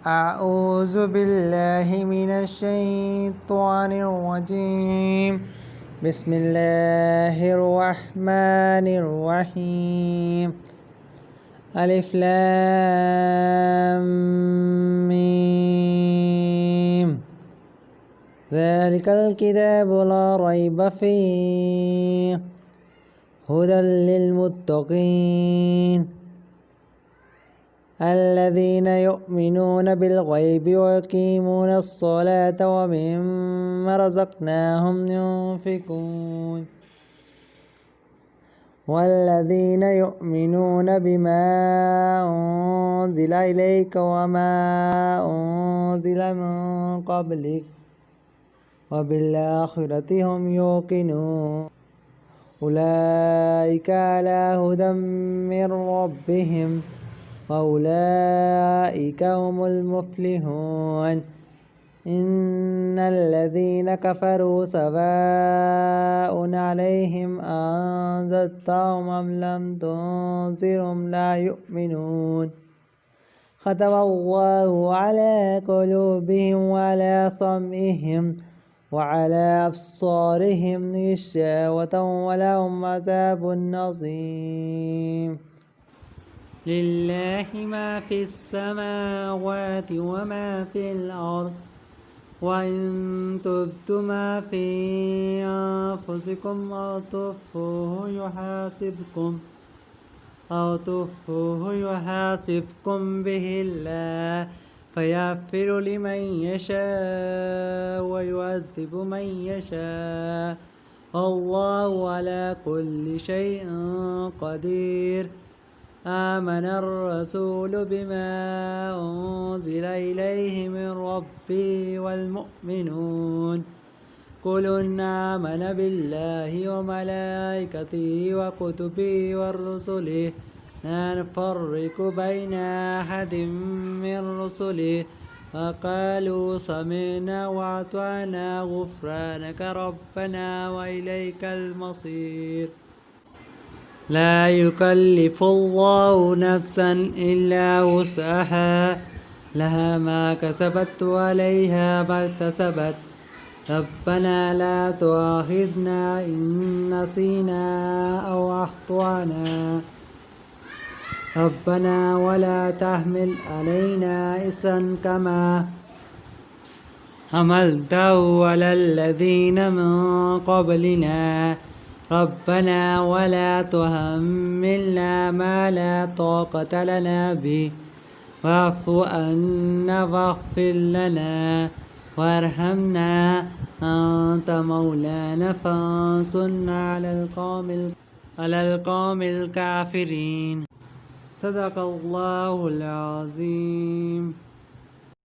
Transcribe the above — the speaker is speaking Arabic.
أعوذ بالله من الشيطان الرجيم. بسم الله الرحمن الرحيم. ألف لام ميم. ذلك الكتاب لا ريب فيه هدى للمتقين الذين يؤمنون بالغيب ويقيمون الصلاة ومما رزقناهم ينفقون والذين يؤمنون بما أنزل إليك وما أنزل من قبلك وبالآخرة هم يوقنون أولئك على هدى من ربهم وأولئك هم المفلحون إن الذين كفروا سواء عليهم أنذرتهم أم لم تنذرهم لا يؤمنون ختم الله على قلوبهم وعلى سمعهم وعلى أبصارهم غشاوة ولهم عذاب عظيم لله ما في السماوات وما في الأرض وإن تبدوا ما في أنفسكم أو تخفوه يحاسبكم به الله فيغفر لمن يشاء ويعذب من يشاء الله على كل شيء قدير آمن الرسول بما أنزل إليه من ربه والمؤمنون كل آمن بالله وملائكته وكتبه ورسله لا نفرق بين أحد من رسله وقالوا سمعنا وأطعنا غفرانك ربنا وإليك المصير لا يكلف الله نفسا إلا وسعها لها ما كسبت وعليها ما اكتسبت ربنا لا تؤاخذنا إن نسينا أو أخطأنا ربنا ولا تحمل علينا إصرا كما حملته على الذين من قبلنا ربنا ولا تحملنا ما لا طاقة لنا به واعف عنا واغفر لنا وارحمنا أنت مولانا فانصرنا على القوم الكافرين صدق الله العظيم.